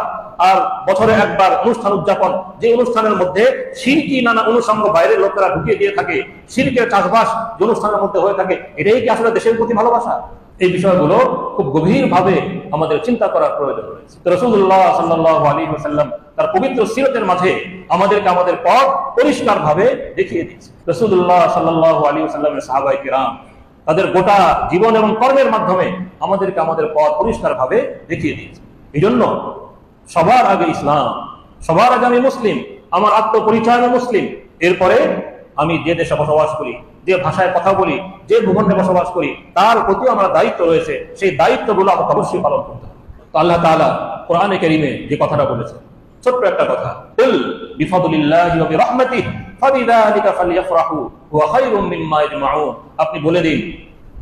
আর বছরে একবার অনুষ্ঠান উদযাপন, যে অনুষ্ঠানের মধ্যে শিরকি নানা অনুষঙ্গ বাইরের লোকেরা ঢুকিয়ে দিয়ে থাকে, শিরকের চাষবাস যে অনুষ্ঠানের মধ্যে হয়ে থাকে, এটাই কি আসলে দেশের প্রতি ভালোবাসা? এই বিষয়গুলো খুব গভীরভাবে আমাদের চিন্তা করার প্রয়োজন রয়েছে। তো রাসূলুল্লাহ সাল্লাল্লাহু আলাইহি ওয়াসাল্লাম তার পবিত্র সিরাতের মাঝে আমাদেরকে আমাদের পথ পরিষ্কারভাবে দেখিয়ে দিয়েছে। রাসূলুল্লাহ সাল্লাল্লাহু আলাইহি ওয়াসাল্লামের সাহাবায়ে কিরাম তাদের গোটা জীবন এবং কর্মের মাধ্যমে আমাদেরকে আমাদের পথ পরিষ্কারভাবে দেখিয়ে দিয়েছে। এই জন্য সবার আগে ইসলাম, সবার আগে আমি মুসলিম, আমার আত্মপরিচয় আমি মুসলিম। এরপরে আমি যে দেশে বসবাস করি, যে ভাষায় কথা বলি, যে ভূখণ্ডে বসবাস করি, তার প্রতি আমার দায়িত্ব রয়েছে। সেই দায়িত্বগুলো আমাকে অবশ্যই পালন করতে হবে। তো আল্লাহ তাআলা কোরআনে কারীমে যে কথাটা বলেছেন, ছোট্ট একটা কথা, কুল বিফাদলিল্লাহি ওয়া বিরহমাতিহি ফাবিযালিকা ফালইফরাহু হুয়া খায়রুম মিম্মা ইয়াজমাউন। আপনি বলে দিন,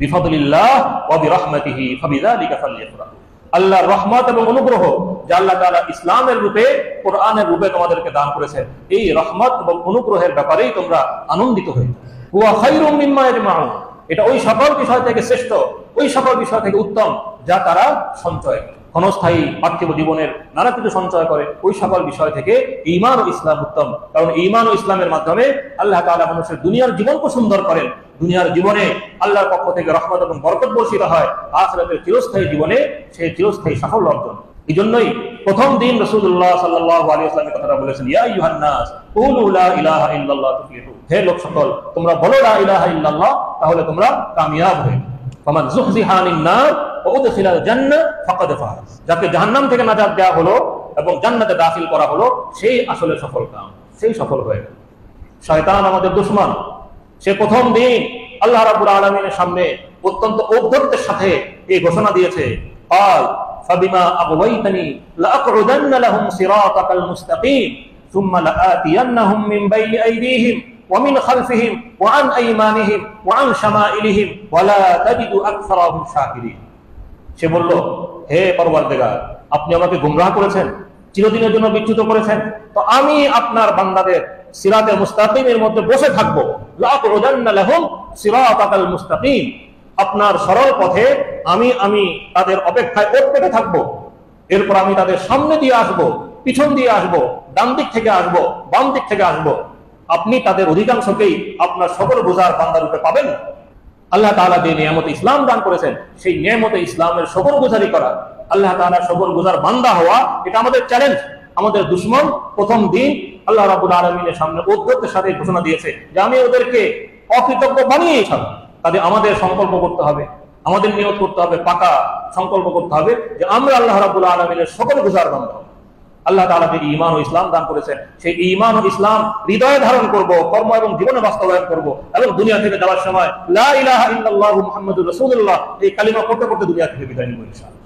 বিফাদলিল্লাহ ওয়া বিরহমাতিহি ফাবিযালিকা ফালইফরাহু, আল্লাহর রহমত এবং অনুগ্রহ যে আল্লাহ তাআলা ইসলামের রূপে, কোরআনের রূপে তোমাদেরকে দান করেছেন, এই রহমত এবং অনুগ্রহের ব্যাপারেই তোমরা আনন্দিত হয়ে যাও। হুয়া খায়রুম মিম্মা ইয়াজমাউন, এটা ওই সকল বিষয় থেকে শ্রেষ্ঠ, ওই সকল বিষয় থেকে উত্তম যা তারা সঞ্চয় করে। ক্ষণস্থায়ী পার্থিব জীবনের নানা কিছু সঞ্চয় করে, ওই সকল বিষয় থেকে ঈমান ও ইসলাম উত্তম। কারণ ঈমান ও ইসলামের মাধ্যমে আল্লাহ তাআলা মানুষের দুনিয়ার জীবনকে সুন্দর করেন। দুনিয়ার জীবনে আল্লাহর পক্ষ থেকে রহমত এবং বরকত বর্ষিত হয়, আখিরাতের চিরস্থায়ী জীবনে সেই চিরস্থায়ী সাফল্য অর্জন। এই জন্যই প্রথম দিন রাসূলুল্লাহ সাল্লাল্লাহু আলাইহি ওয়াসাল্লাম কথাটা বলেছেন, ইয়া আইয়ুহান নাস কুলু লা ইলাহা ইল্লাল্লাহ তুফলিহু, হে লোক সকল, তোমরা বলো লা ইলাহা ইল্লাল্লাহ, তাহলে তোমরা কামিয়াব হবে। ফামান যুহজিহা আনিন নার ওয়া উদখিলাল জান্নাহ ফাকাদ ফাজ, যাকে জাহান্নাম থেকে নাজাত দেওয়া হলো এবং জান্নাতে দাখিল করা হলো, সেই আসলে সফল কাম, সেই সফল হয়ে গেল। শয়তান আমাদের দুশমন, সে প্রথম দিন আল্লাহ রাব্বুল আলামিনের সামনে অত্যন্ত ঔদ্ধত্যের সাথে এই ঘোষণা দিয়েছে, ক্বাল ফাবিমা আগওয়াইতানি লাআকউদান্না লাহুম সিরাতাকাল মুস্তাকিম সুম্মা লাআতিয়ান্নাহুম মিন বাইনি আইদিহিম ওয়া মিন খালফিহিম ওয়া আন আইমানিহিম ওয়া আন শামাইলিহিম ওয়া লা তাজিদু আকসারাহুম শাকিরিন। সে বলল, হে পরওয়ারদিগার, আপনি আমাকে গুমরাহ করেছেন, চিরদিনের জন্য বিচ্যুত করেছেন, তো আমি আপনার বান্দাদের সিরাতে মুস্তাকিমের মধ্যে বসে থাকবো। লাআকউদান্না লাহুম সিরাতাকাল মুস্তাকিম, আপনার সরল পথে আমি তাদের অপেক্ষায় ওট পেতে থাকবো। এরপর আমি তাদের সামনে দিয়ে আসবো, পিছন দিয়ে আসবো, ডান দিক থেকে আসবো, বাম দিক থেকে আসবো। আপনি তাদের অধিকাংশকেই আপনার সকল বোঝার বান্দা রূপে পাবেন। আল্লাহ তাআলা যে নিয়ামতে ইসলাম দান করেছেন, সেই নিয়ামতে ইসলামের সকল গুজারি করা, আল্লাহ তাআলার সকল গুজার বান্দা হওয়া, এটা আমাদের চ্যালেঞ্জ। আমাদের দুশমন প্রথম দিন আল্লাহ রাব্বুল আলামিনের সামনে ঔদ্ধত্যের সাথে ঘোষণা দিয়েছে যে আমি ওদেরকে অকৃতজ্ঞ বানিয়েই ছাড়ব। কাজে আমাদের সংকল্প করতে হবে, আমাদের নিয়ত করতে হবে, পাকা সংকল্প করতে হবে যে আমরা আল্লাহ রাব্বুল আলামিনের সকল গুজার বান্দা। আল্লাহ তাআলা যে ঈমান ও ইসলাম দান করেছেন, সেই ঈমান ও ইসলাম হৃদয়ে ধারণ করব, কর্ম এবং জীবনে বাস্তবায়ন করব, এবং দুনিয়া থেকে যাওয়ার সময় লা ইলাহা ইল্লাল্লাহু মুহাম্মাদুর রাসূলুল্লাহ এই কালিমা পড়তে পড়তে দুনিয়া থেকে বিদায় নিব ইনশাআল্লাহ।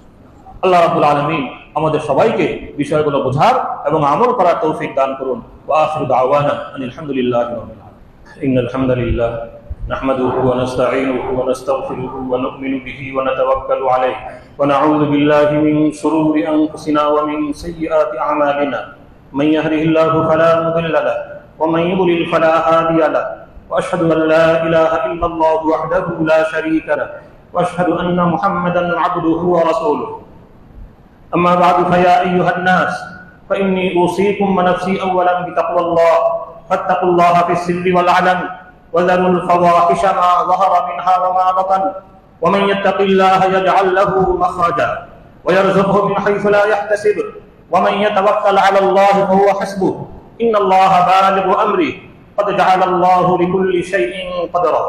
আল্লাহ রাব্বুল আলামিন আমাদের সবাইকে বিষয়গুলো বোঝার এবং আমল করার তৌফিক দান করুন। ওয়া আখিরু দাওয়ানা আনিল হামদুলিল্লাহি রাব্বিল আলামিন। ইন্নাল হামদুলিল্লাহ নাহমাদুহু ওয়া নাস্তাঈনুহু ওয়া নাস্তাগফিরুহু ওয়া নু'মিনু বিহি ওয়া নাতাওয়াক্কালু আলাইহি ওয়া নাউযু বিল্লাহি মিন শুরুরি আনফুসিনা ওয়া মিন সাইয়্যাতি আ'মালিনা মান ইয়াহদিহিল্লাহু ফালা মুদিল্লা লাহু ওয়া মান ইউদ্লিল ফালা হাদিয়া লাহু ওয়া আশহাদু আন লা ইলাহা ইল্লাল্লাহু ওয়াহদাহু লা শারীকা লাহু ওয়া আশহাদু আন্না মুহাম্মাদান আবদুহু ওয়া রাসূলুহু। أما بعد فيا أيها الناس فإني أوصيكم ونفسي أولا بتقوى الله فاتقوا الله في السر والعلن وذروا الفواحش ما ظهر منها وما بطن ومن يتق الله يجعل له مخرجا ويرزقه من حيث لا يحتسب ومن يتوكل على الله فهو حسبه إن الله بالغ أمره قد جعل الله لكل شيء قدرا.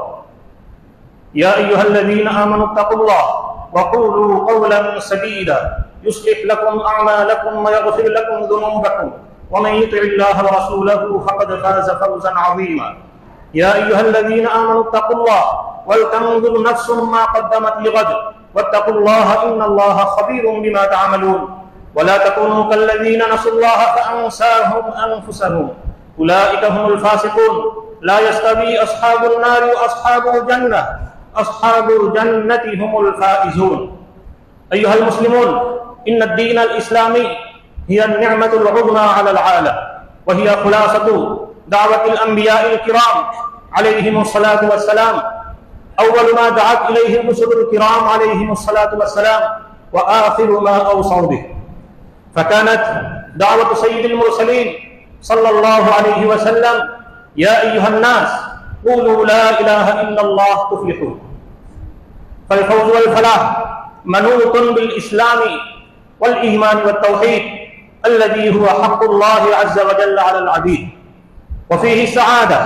يا أيها الذين آمنوا اتقوا الله وقولوا قولا سديدا يصلح لكم أعمالكم ويغفر لكم ذنوبكم ومن يطع الله ورسوله فقد فاز فوزا عظيما. يا أيها الذين آمنوا اتقوا الله ولتنظر نفس ما قدمت لغد واتقوا الله إن الله خبير بما تعملون ولا تكونوا كالذين نسوا الله فأنساهم أنفسهم أولئك هم الفاسقون لا يستوي أصحاب النار وأصحاب الجنة أصحاب الجنة هم الفائزون. أيها المسلمون، إن الدين الإسلامي هي النعمة العظمى على العالم، وهي خلاصة دعوة الأنبياء الكرام عليهم الصلاة والسلام. أول ما دعت إليه الرسل الكرام عليهم الصلاة والسلام وآخر ما أوصوا به. فكانت دعوة سيد المرسلين صلى الله عليه وسلم: يا أيها الناس قولوا لا إله إلا الله تفلحون. فالفوز والفلاح منوط بالإسلام والإيمان والتوحيد الذي هو حق الله عز وجل على العبيد، وفيه السعادة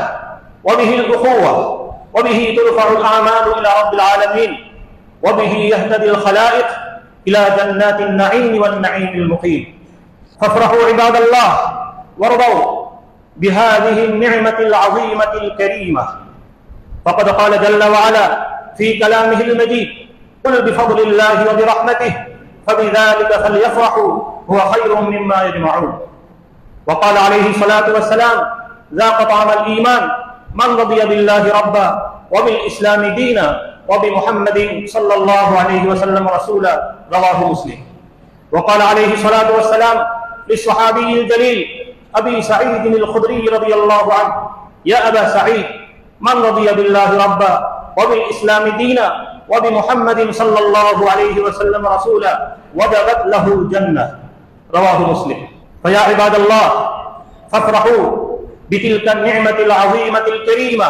وبه الأخوة وبه ترفع الأعمال إلى رب العالمين، وبه يهتدي الخلائق إلى جنات النعيم والنعيم المقيم. فافرحوا عباد الله وارضوا بهذه النعمة العظيمة الكريمة. فقد قال جل وعلا في كلامه المجيد: قل بفضل الله وبرحمته فبذلك فليفرحوا هو خير مما يجمعون. وقال عليه الصلاة والسلام: ذاق طعم الإيمان من رضي بالله ربا وبالإسلام دينا وبمحمد صلى الله عليه وسلم رسولا، رواه مسلم. وقال عليه الصلاة والسلام للصحابي الجليل أبي سعيد الخدري رضي الله عنه: يا أبا سعيد، من رضي بالله ربا وبالإسلام دينا وبمحمد صلى الله عليه وسلم رسولا وجبت له الجنة، رواه مسلم. فيا عباد الله، فافرحوا بتلك النعمة العظيمة الكريمة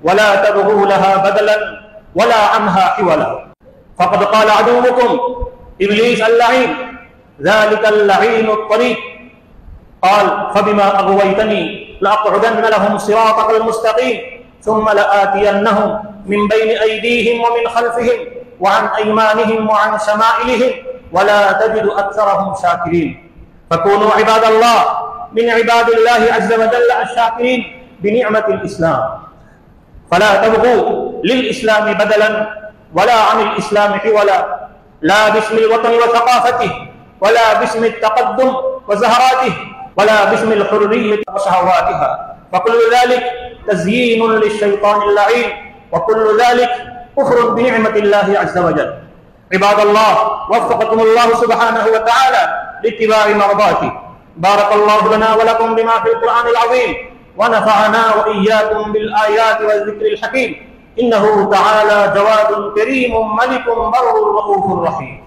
ولا تبغوا لها بدلا ولا عنها حولا. فقد قال عدوكم إبليس اللعين: ذلك اللعين الطريق. قال: فبما أغويتني لأقعدن لهم صراطك المستقيم ثم لآتينهم من بين أيديهم ومن خلفهم وعن أيمانهم وعن شمائلهم ولا تجد أكثرهم شاكرين. فكونوا عباد الله من عباد الله عز وجل الشاكرين بنعمة الإسلام، فلا تبغوا للإسلام بدلا ولا عن الإسلام حولا، لا باسم الوطن وثقافته ولا باسم التقدم وزهراته ولا باسم الحرية وشهواتها، فكل ذلك تزيين للشيطان اللعين، وكل ذلك كفر بنعمة الله عز وجل. عباد الله، وفقكم الله سبحانه وتعالى لاتباع مرضاته. بارك الله لنا ولكم بما في القرآن العظيم، ونفعنا وإياكم بالآيات والذكر الحكيم، إنه تعالى جواد كريم ملك بر رؤوف رحيم.